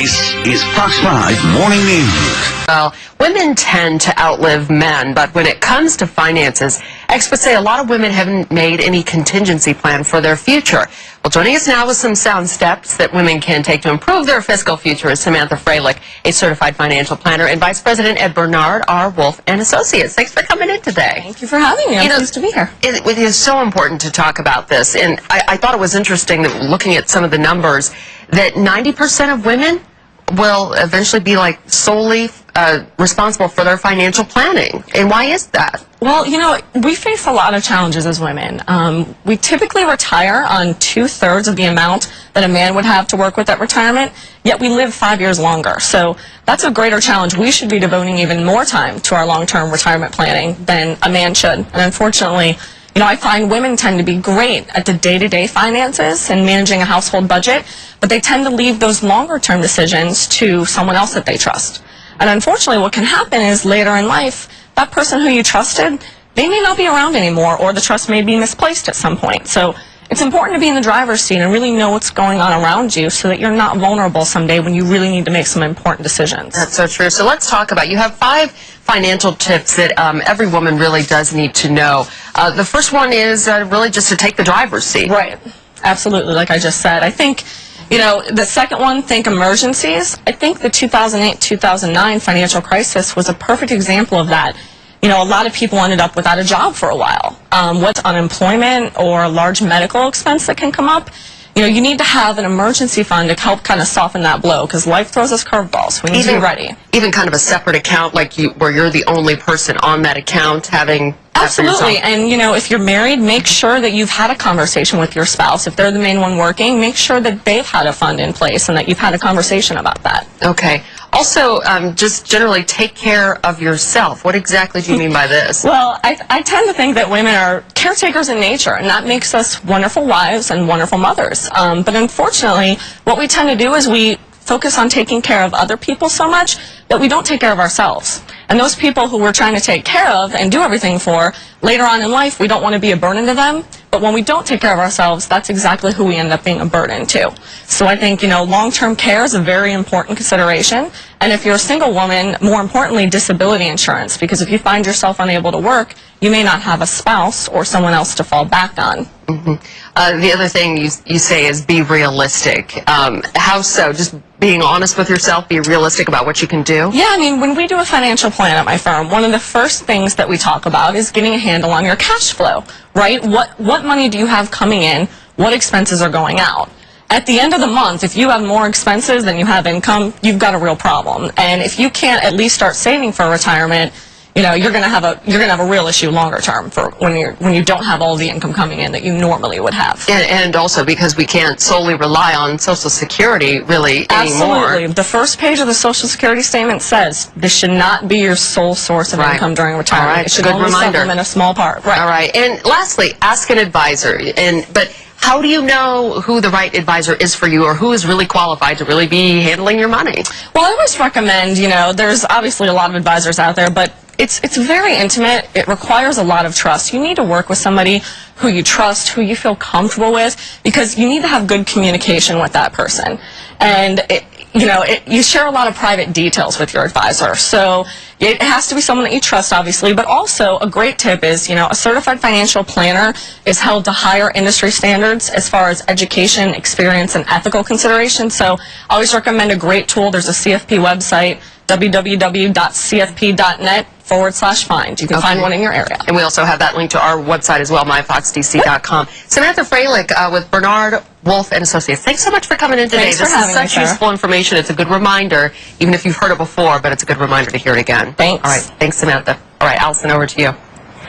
This is Fox 5 Morning News. Well, women tend to outlive men, but when it comes to finances, experts say a lot of women haven't made any contingency plan for their future. Well, joining us now with some sound steps that women can take to improve their fiscal future is Samantha Freilich, a certified financial planner, and Vice President at Bernard R. Wolfe and Associates. Thanks for coming in today. Thank you for having me. I'm pleased to be here. It is so important to talk about this, and I thought it was interesting that looking at some of the numbers, that 90% of women will eventually be solely responsible for their financial planning. And why is that? Well, you know, we face a lot of challenges as women. We typically retire on 2/3 of the amount that a man would have to work with at retirement, yet we live 5 years longer. So that's a greater challenge. We should be devoting even more time to our long-term retirement planning than a man should. And unfortunately, you know, I find women tend to be great at the day-to-day finances and managing a household budget, but they tend to leave those longer-term decisions to someone else that they trust. And unfortunately, what can happen is later in life, that person who you trusted, they may not be around anymore, or the trust may be misplaced at some point. So it's important to be in the driver's seat and really know what's going on around you so that you're not vulnerable someday when you really need to make some important decisions. That's so true. So let's talk about, you have 5 financial tips that every woman really does need to know. The first one is really just to take the driver's seat. Right. Absolutely, like I just said. I think, you know, the second one, think emergencies. I think the 2008-2009 financial crisis was a perfect example of that. You know, a lot of people ended up without a job for a while. What's unemployment or a large medical expense that can come up? You know, you need to have an emergency fund to help kind of soften that blow, because life throws us curveballs. We need to be ready. Even kind of a separate account, where you're the only person on that account having... Absolutely. And, you know, if you're married, make sure that you've had a conversation with your spouse. If they're the main one working, make sure that they've had a fund in place and that you've had a conversation about that. Okay. Also, just generally take care of yourself. What exactly do you mean by this? Well, I tend to think that women are caretakers in nature, and that makes us wonderful wives and wonderful mothers. But unfortunately, what we tend to do is we focus on taking care of other people so much that we don't take care of ourselves. And those people who we're trying to take care of and do everything for, later on in life, we don't want to be a burden to them. But when we don't take care of ourselves, that's exactly who we end up being a burden to. So I think, you know, long-term care is a very important consideration. And if you're a single woman, more importantly, disability insurance. Because if you find yourself unable to work, you may not have a spouse or someone else to fall back on. Mm-hmm. The other thing you say is be realistic. How so? Just being honest with yourself, be realistic about what you can do? Yeah, I mean, when we do a financial plan at my firm, one of the first things that we talk about is getting a handle on your cash flow, right? What money do you have coming in? What expenses are going out? At the end of the month, if you have more expenses than you have income, you've got a real problem. And if you can't at least start saving for retirement, you know, you're gonna have a real issue longer term for when you don't have all the income coming in that you normally would have. And also because we can't solely rely on Social Security really anymore. Absolutely. The first page of the Social Security statement says this should not be your sole source of income during retirement. All right. It should Good only reminder. supplement a small part. Right. All right. And lastly, ask an advisor. But how do you know who the right advisor is for you, or who is really qualified to really be handling your money? Well, I always recommend, you know, there's obviously a lot of advisors out there, but it's very intimate. It requires a lot of trust. You need to work with somebody who you trust, who you feel comfortable with, because you need to have good communication with that person. And you share a lot of private details with your advisor. So it has to be someone that you trust, obviously, but also a great tip is, you know, a certified financial planner is held to higher industry standards as far as education, experience, and ethical considerations. So I always recommend a great tool. There's a CFP website, www.cfp.net/find. You can find one in your area. And we also have that link to our website as well, myfoxdc.com. Samantha Freilich with Bernard Wolfe and Associates. Thanks so much for coming in today. Thanks for having me, This is such useful information. It's a good reminder, even if you've heard it before, but it's a good reminder to hear it again. Thanks. All right. Thanks, Samantha. All right, Allison, over to you.